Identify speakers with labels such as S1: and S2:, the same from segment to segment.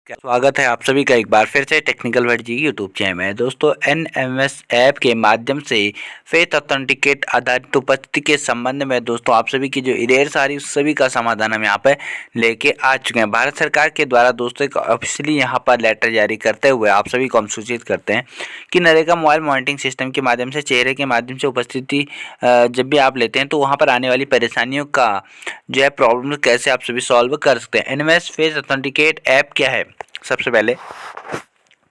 S1: स्वागत है आप सभी का एक बार फिर से टेक्निकल वर्ड जी यूट्यूब चैनल में। दोस्तों एनएमएस ऐप के माध्यम से फेस ऑथेंटिकेट आधारित उपस्थिति के संबंध में दोस्तों आप सभी की जो इरेर्स आ रही उस सभी का समाधान हम यहाँ पर लेके आ चुके हैं। भारत सरकार के द्वारा दोस्तों एक ऑफिशियली यहाँ पर लेटर जारी करते हुए आप सभी को हम सूचित करते हैं कि नरेगा मोबाइल मॉनिटरिंग सिस्टम के माध्यम से चेहरे के माध्यम से उपस्थिति जब भी आप लेते हैं तो वहाँ पर आने वाली परेशानियों का जो है प्रॉब्लम कैसे आप सभी सॉल्व कर सकते हैं। एनएमएस फेस ऑथेंटिकेट ऐप क्या है सबसे पहले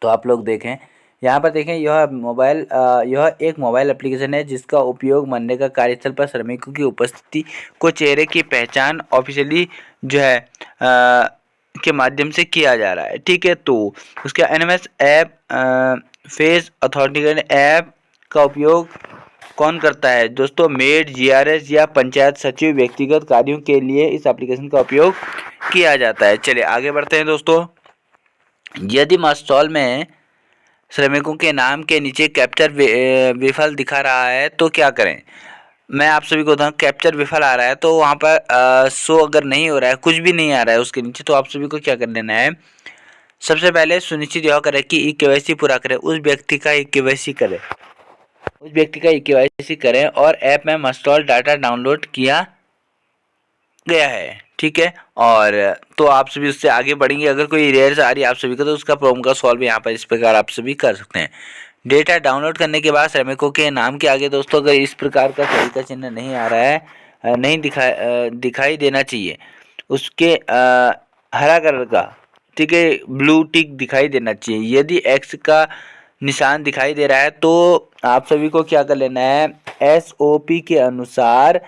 S1: तो आप लोग देखें यहाँ पर देखें यह एक मोबाइल एप्लीकेशन है जिसका उपयोग मनरेगा कार्यस्थल पर श्रमिकों की उपस्थिति को चेहरे की पहचान ऑफिशियली जो है के माध्यम से किया जा रहा है। ठीक है, तो उसका NMS app face authenticate app का उपयोग कौन करता है दोस्तों? मेड, जीआरएस या पंचायत सचिव व्यक्तिगत कार्यों के लिए इस एप्लीकेशन का उपयोग किया जाता है। चलिए आगे बढ़ते हैं दोस्तों। यदि मस्टॉल में श्रमिकों के नाम के नीचे कैप्चर विफल दिखा रहा है तो क्या करें? मैं आप सभी को बताऊं, कैप्चर विफल आ रहा है तो वहाँ पर शो अगर नहीं हो रहा है, कुछ भी नहीं आ रहा है उसके नीचे, तो आप सभी को क्या कर लेना है? सबसे पहले सुनिश्चित यह करें कि ई-केवाईसी पूरा करें, उस व्यक्ति का ई-केवाईसी करें और ऐप में मस्टॉल डाटा डाउनलोड किया गया है। ठीक है, और तो आप सभी उससे आगे बढ़ेंगे। अगर कोई एरर्स आ रही है आप सभी को तो उसका प्रॉब्लम का सॉल्व यहाँ पर इस प्रकार आप सभी कर सकते हैं। डेटा डाउनलोड करने के बाद श्रमिकों के नाम के आगे दोस्तों अगर इस प्रकार का सही का चिन्ह नहीं आ रहा है, नहीं दिखाई देना चाहिए, उसके हरा कलर का, ठीक है, ब्लू टिक दिखाई देना चाहिए। यदि एक्स का निशान दिखाई दे रहा है तो आप सभी को क्या कर लेना है? एसओपी के अनुसार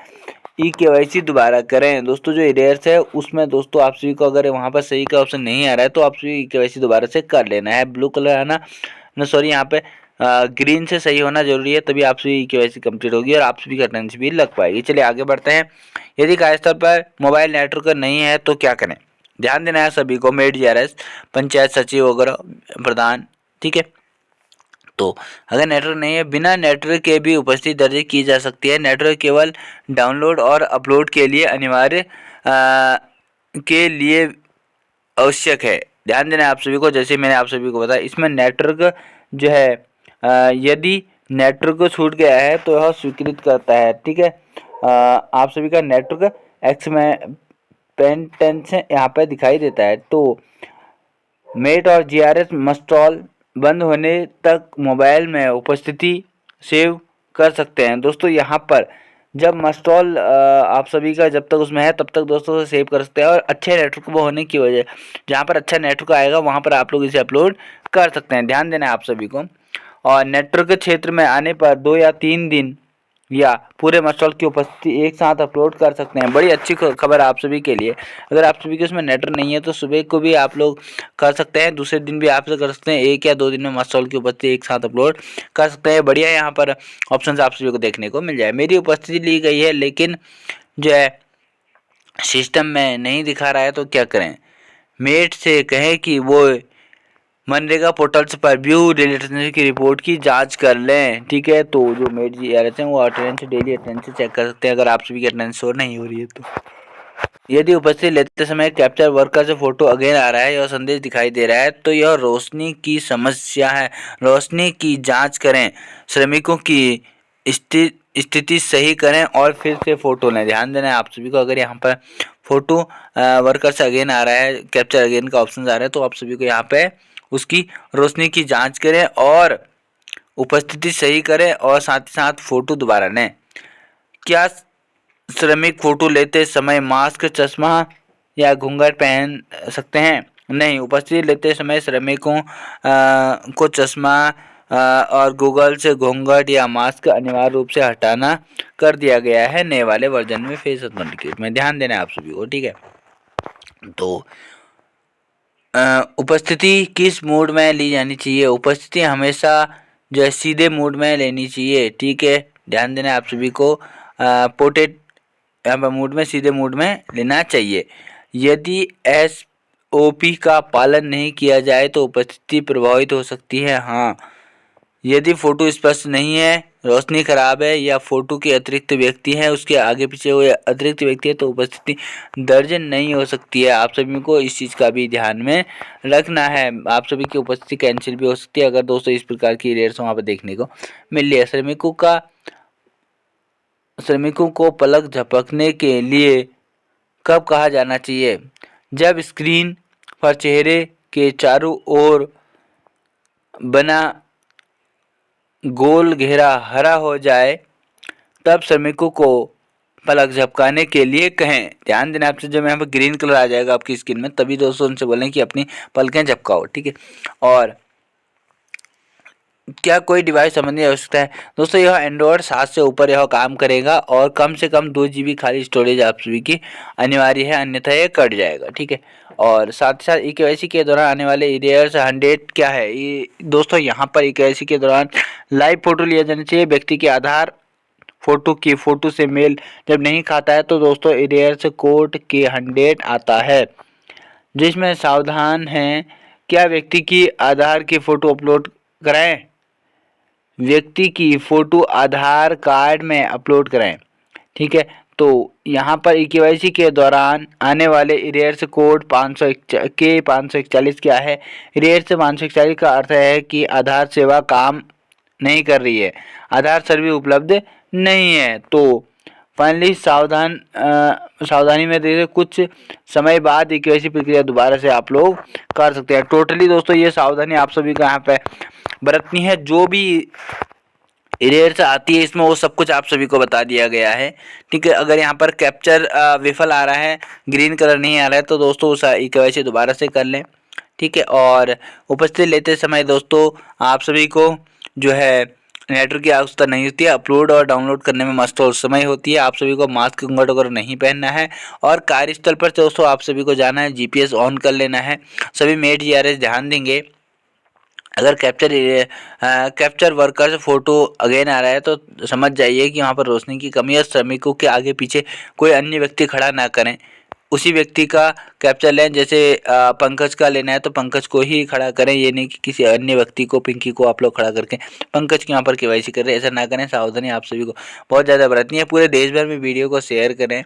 S1: ई-केवाईसी दोबारा करें। दोस्तों जो एरर्स है उसमें दोस्तों आप सभी को अगर वहाँ पर सही का ऑप्शन नहीं आ रहा है तो आप सभी ई-केवाईसी दोबारा से कर लेना है। ब्लू कलर आना ना, सॉरी, यहाँ पे ग्रीन से सही होना जरूरी है, तभी आप सभी ई-केवाईसी कंप्लीट होगी और आप सभी का अटेंडेंस भी लग पाएगी। चलिए आगे बढ़ते हैं। यदि कार्यस्थल पर मोबाइल नेटवर्क नहीं है तो क्या करें? ध्यान देना है सभी को, मेड, जीआरएस, पंचायत सचिव वगैरह, प्रधान। ठीक है, तो अगर नेटवर्क नहीं है, बिना नेटवर्क के भी उपस्थिति दर्ज की जा सकती है। नेटवर्क केवल डाउनलोड और अपलोड के लिए अनिवार्य के लिए आवश्यक है। ध्यान देना है आप सभी को, जैसे मैंने आप सभी को बताया, इसमें नेटवर्क जो है यदि नेटवर्क को छूट गया है तो यह स्वीकृत करता है। ठीक है, आप सभी का नेटवर्क एक्स में पेंटेंस यहाँ पे दिखाई देता है। तो मेट और जीआरएस मस्टॉल बंद होने तक मोबाइल में उपस्थिति सेव कर सकते हैं। दोस्तों यहाँ पर जब मस्टॉल आप सभी का जब तक उसमें है तब तक दोस्तों सेव कर सकते हैं, और अच्छे नेटवर्क होने की वजह, जहाँ पर अच्छा नेटवर्क आएगा वहाँ पर आप लोग इसे अपलोड कर सकते हैं। ध्यान देना है आप सभी को। और नेटवर्क क्षेत्र में आने पर 2 या 3 दिन या पूरे मस्टॉल की उपस्थिति एक साथ अपलोड कर सकते हैं। बड़ी अच्छी खबर आप सभी के लिए। अगर आप सभी के उसमें नेटवर्क नहीं है तो सुबह को भी आप लोग कर सकते हैं, दूसरे दिन भी आप कर सकते हैं, 1 या 2 दिन में मस्टॉल की उपस्थिति एक साथ अपलोड कर सकते हैं। बढ़िया, यहाँ पर ऑप्शन आप सभी को देखने को मिल जाए। मेरी उपस्थिति ली गई है लेकिन जो है सिस्टम में नहीं दिखा रहा है तो क्या करें? मेट से कहें कि वो मनरेगा पोर्टल्स पर व्यू रिलेटेड की रिपोर्ट की जांच कर लें। ठीक है, तो जो मेट जी आ रहे हैं वो अटेंडेंस, डेली अटेंडेंस चेक कर सकते हैं अगर आप सभी की अटेंडेंस शो नहीं हो रही है तो। यदि उपस्थिति लेते समय कैप्चर वर्कर से फोटो अगेन आ रहा है या संदेश दिखाई दे रहा है तो यह रोशनी की समस्या है। रोशनी की जांच करें, श्रमिकों की स्थिति सही करें और फिर से फोटो लें। ध्यान देना है आप सभी को, अगर यहाँ पर फोटो वर्कर से अगेन आ रहा है, कैप्चर अगेन का ऑप्शन आ रहा है, तो आप सभी को यहाँ पे उसकी रोशनी की जांच करें और उपस्थिति सही करें और साथ ही साथ फोटो दोबारा लें। क्या श्रमिक फोटो लेते समय मास्क, चश्मा या घूंघट पहन सकते हैं? नहीं, उपस्थिति लेते समय श्रमिकों को चश्मा और गूगल से घूंघट या मास्क अनिवार्य रूप से हटाना कर दिया गया है नए वाले वर्जन में फेस ऑथेंटिकेट में। ध्यान देना है आप सभी को। ठीक है, तो उपस्थिति किस मोड में ली जानी चाहिए? उपस्थिति हमेशा जो है सीधे मोड में लेनी चाहिए। ठीक है, ध्यान देना है आप सभी को, पोर्ट्रेट मोड में, सीधे मोड में लेना चाहिए। यदि एसओपी का पालन नहीं किया जाए तो उपस्थिति प्रभावित हो सकती है। हाँ, यदि फोटो स्पष्ट नहीं है, रोशनी खराब है या फोटो के अतिरिक्त व्यक्ति हैं, उसके आगे पीछे वो अतिरिक्त व्यक्ति है तो उपस्थिति दर्ज नहीं हो सकती है। आप सभी को इस चीज़ का भी ध्यान में रखना है। आप सभी की उपस्थिति कैंसिल भी हो सकती है अगर दोस्तों इस प्रकार की एरर्स वहाँ पर देखने को मिल रही है। श्रमिकों को पलक झपकने के लिए कब कहा जाना चाहिए? जब स्क्रीन पर चेहरे के चारों ओर बना गोल घेरा हरा हो जाए तब श्रमिकों को पलक झपकाने के लिए कहें। ध्यान देना आपसे, जब यहाँ पर ग्रीन कलर आ जाएगा आपकी स्क्रीन में तभी दोस्तों उनसे बोलें कि अपनी पलकें झपकाओ, ठीक है। और क्या कोई डिवाइस संबंधी आवश्यकता है? दोस्तों यह एंड्रॉयड 7 से ऊपर यह काम करेगा और कम से कम 2 GB खाली स्टोरेज आप सभी की अनिवार्य है, अन्यथा यह कट जाएगा, ठीक है। और साथ ही साथ EKYC के दौरान आने वाले एरियर्स 100 क्या है ये दोस्तों? यहाँ पर EKYC के दौरान लाइव फोटो लिया जाना चाहिए। व्यक्ति के आधार फोटो से मेल जब नहीं खाता है तो दोस्तों एरियर्स कोड के 100 आता है, जिसमें सावधान हैं क्या व्यक्ति की आधार की फ़ोटो अपलोड कराएं? व्यक्ति की फ़ोटो आधार कार्ड में अपलोड कराएं, ठीक है। तो यहाँ पर EKYC के दौरान आने वाले एरियर्स कोड 541 क्या है? एरियर्स 541 का अर्थ है कि आधार सेवा काम नहीं कर रही है, आधार सर्विस उपलब्ध नहीं है। तो फाइनली सावधानी में देखिए कुछ समय बाद EKYC प्रक्रिया दोबारा से आप लोग कर सकते हैं। टोटली दोस्तों ये सावधानी आप सभी को यहाँ पे बरतनी है। जो भी एरर्स आती है इसमें वो सब कुछ आप सभी को बता दिया गया है, ठीक है। अगर यहाँ पर कैप्चर विफल आ रहा है, ग्रीन कलर नहीं आ रहा है तो दोस्तों उस EKYC दोबारा से कर लें, ठीक है। और उपस्थिति लेते समय दोस्तों आप सभी को जो है नेटवर्क की आवश्यकता नहीं होती है। अपलोड और डाउनलोड करने में मस्त और समय होती है। आप सभी को मास्क घूंघट वगैरह नहीं पहनना है और कार्यस्थल पर दोस्तों आप सभी को जाना है, GPS ऑन कर लेना है। सभी मेट GRS ध्यान देंगे। अगर कैप्चर वर्कर्स फोटो अगेन आ रहा है तो समझ जाइए कि वहाँ पर रोशनी की कमी है। श्रमिकों के आगे पीछे कोई अन्य व्यक्ति खड़ा ना करें, उसी व्यक्ति का कैप्चर लें। जैसे पंकज का लेना है तो पंकज को ही खड़ा करें, ये नहीं कि किसी अन्य व्यक्ति को, पिंकी को आप लोग खड़ा करके पंकज के यहाँ पर KYC कर रहे हैं, ऐसा ना करें। सावधानी आप सभी को बहुत ज़्यादा बरतनी है। पूरे देश भर में वीडियो को शेयर करें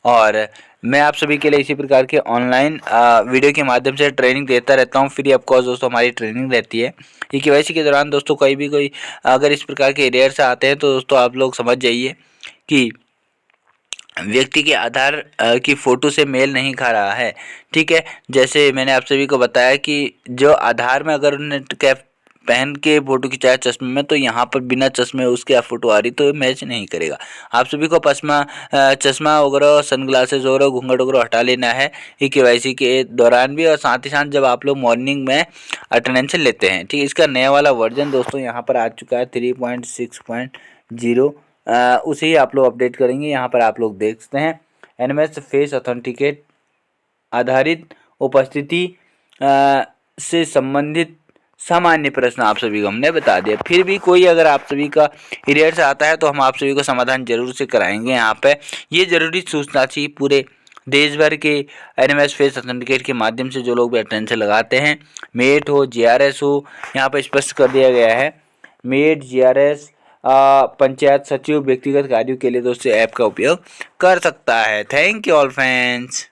S1: और मैं आप सभी के लिए इसी प्रकार के ऑनलाइन वीडियो के माध्यम से ट्रेनिंग देता रहता हूँ। फ्री ऑफ कॉस्ट दोस्तों हमारी ट्रेनिंग रहती है। KYC के दौरान दोस्तों कोई अगर इस प्रकार के एरर्स आते हैं तो दोस्तों आप लोग समझ जाइए कि व्यक्ति के आधार की फ़ोटो से मेल नहीं खा रहा है, ठीक है। जैसे मैंने आप सभी को बताया कि जो आधार में अगर उन्होंने कैप पहन के फ़ोटो खिंचाया चश्मे में तो यहाँ पर बिना चश्मे उसके फ़ोटो आ रही तो मैच नहीं करेगा। आप सभी को चश्मा वगैरह, सनग्लासेस वगैरह, घूंघट वगैरह हटा लेना है KYC के दौरान भी और साथ ही साथ जब आप लोग मॉर्निंग में अटेंडेंस लेते हैं, ठीक है। इसका नया वाला वर्जन दोस्तों यहाँ पर आ चुका है 3.6.0। उसे ही आप लोग अपडेट करेंगे। यहाँ पर आप लोग देख सकते हैं NMS फेस ऑथेंटिकेट आधारित उपस्थिति से संबंधित सामान्य प्रश्न आप सभी को हमने बता दिया। फिर भी कोई अगर आप सभी का एरर्स आता है तो हम आप सभी को समाधान जरूर से कराएंगे। यहाँ पे ये जरूरी सूचना चाहिए पूरे देश भर के NMS फेस ऑथेंटिकेट के माध्यम से जो लोग भी अटेंडेंस लगाते हैं, मेट हो, GRS हो, यहाँ पर स्पष्ट कर दिया गया है मेट, GRS, पंचायत सचिव व्यक्तिगत कार्यों के लिए दोस्तों ऐप का उपयोग कर सकता है। Thank you all friends.